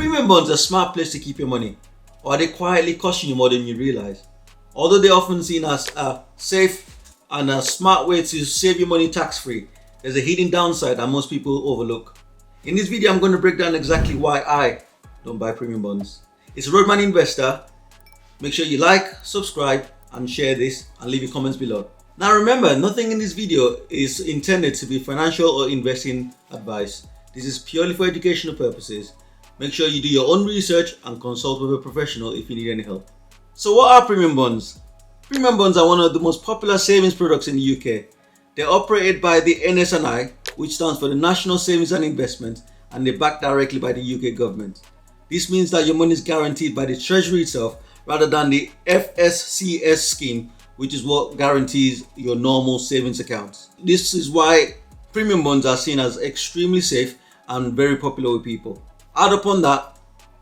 premium bonds a smart place to keep your money, or are they quietly costing you more than you realize? Although they're often seen as a safe and a smart way to save your money tax-free, there's a hidden downside that most people overlook. In this video, I'm going to break down exactly why I don't buy premium bonds. It's Roadman Investor. Make sure you like, subscribe, and share this, and leave your comments below. Now remember, nothing in this video is intended to be financial or investing advice. This is purely for educational purposes. Make sure you do your own research and consult with a professional if you need any help. So what are premium bonds? Premium bonds are one of the most popular savings products in the UK. They're operated by the ns&i, which stands for the National Savings and Investment, and they're backed directly by the UK government. This means that your money is guaranteed by the Treasury itself rather than the FSCS scheme, which is what guarantees your normal savings accounts. This is why premium bonds are seen as extremely safe and very popular with people. Add upon that,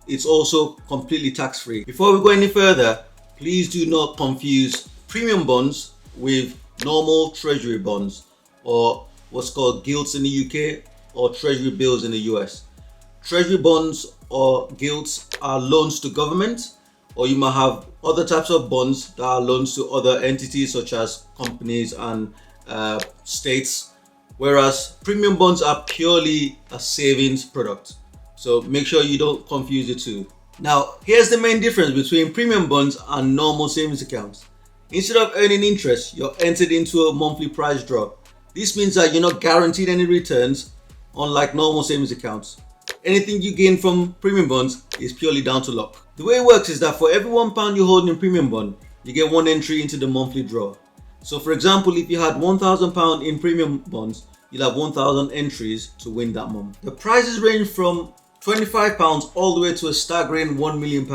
it's also completely tax-free. Before we go any further, please do not confuse premium bonds with normal treasury bonds, or what's called gilts in the UK, or treasury bills in the US. Treasury bonds or gilts are loans to government, or you might have other types of bonds that are loans to other entities such as companies and states, whereas premium bonds are purely a savings product. So make sure you don't confuse the two. Now, here's the main difference between premium bonds and normal savings accounts. Instead of earning interest, you're entered into a monthly price draw. This means that you're not guaranteed any returns, unlike normal savings accounts. Anything you gain from premium bonds is purely down to luck. The way it works is that for every £1 you hold in premium bond, you get one entry into the monthly draw. So for example, if you had £1,000 in premium bonds, you'll have 1,000 entries to win that month. The prizes range from £25 all the way to a staggering £1 million.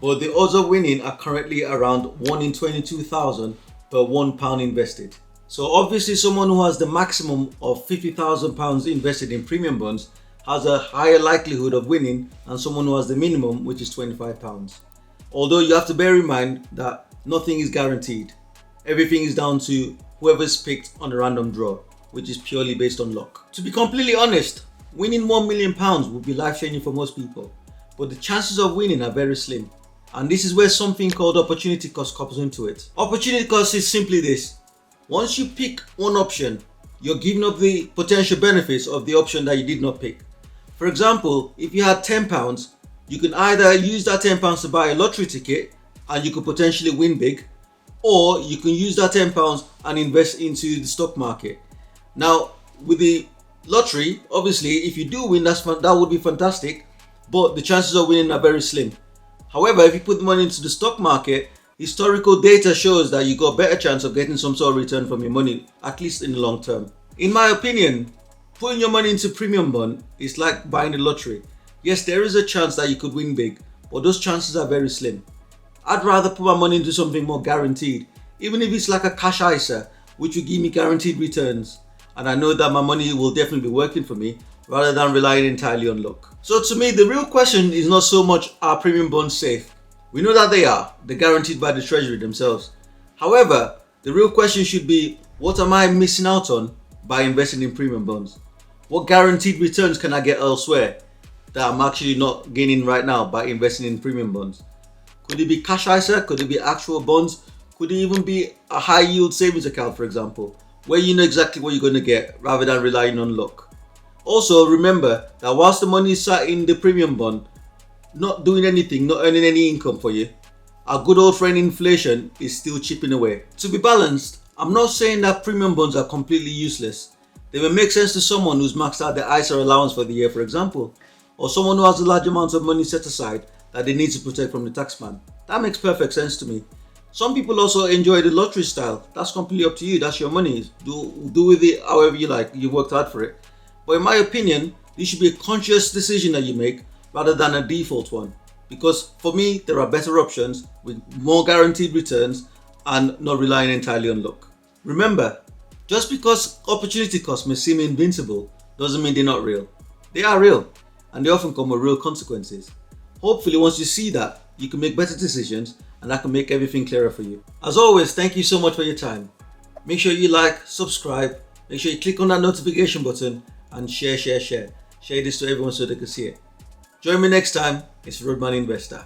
But the odds of winning are currently around 1 in 22,000 per £1 invested. So obviously someone who has the maximum of £50,000 invested in premium bonds has a higher likelihood of winning than someone who has the minimum, which is £25. Although you have to bear in mind that nothing is guaranteed. Everything is down to whoever's picked on a random draw, which is purely based on luck. To be completely honest, winning £1 million would be life-changing for most people, but the chances of winning are very slim. And this is where something called opportunity cost comes into it. Opportunity cost is simply this. Once you pick one option, you're giving up the potential benefits of the option that you did not pick. For example, if you had £10, you can either use that £10 to buy a lottery ticket and you could potentially win big, or you can use that £10 and invest into the stock market. Now, with the lottery, obviously, if you do win, that would be fantastic, but the chances of winning are very slim. However, if you put the money into the stock market, historical data shows that you got a better chance of getting some sort of return from your money, at least in the long term. In my opinion, putting your money into premium bond is like buying the lottery. Yes, there is a chance that you could win big, but those chances are very slim. I'd rather put my money into something more guaranteed, even if it's like a cash ISA, which will give me guaranteed returns. And I know that my money will definitely be working for me, rather than relying entirely on luck. So to me, the real question is not so much, are premium bonds safe? We know that they are. They're guaranteed by the Treasury themselves. However, the real question should be, what am I missing out on by investing in premium bonds? What guaranteed returns can I get elsewhere that I'm actually not gaining right now by investing in premium bonds? Could it be cash ISA? Could it be actual bonds? Could it even be a high yield savings account, for example, where you know exactly what you're going to get rather than relying on luck? Also, remember that whilst the money is sat in the premium bond, not doing anything, not earning any income for you, our good old friend inflation is still chipping away. To be balanced, I'm not saying that premium bonds are completely useless. They may make sense to someone who's maxed out their ISA allowance for the year, for example, or someone who has a large amount of money set aside that they need to protect from the taxman. That makes perfect sense to me. Some people also enjoy the lottery style. That's completely up to you. That's your money. Do with it however you like. You worked hard for it. But in my opinion, this should be a conscious decision that you make rather than a default one. Because for me, there are better options with more guaranteed returns and not relying entirely on luck. Remember, just because opportunity costs may seem invincible doesn't mean they're not real. They are real, and they often come with real consequences. Hopefully, once you see that, you can make better decisions, and that can make everything clearer for you. As always, thank you so much for your time. Make sure you like, subscribe, make sure you click on that notification button, and share. Share this to everyone so they can see it. Join me next time. It's Roadman Investor.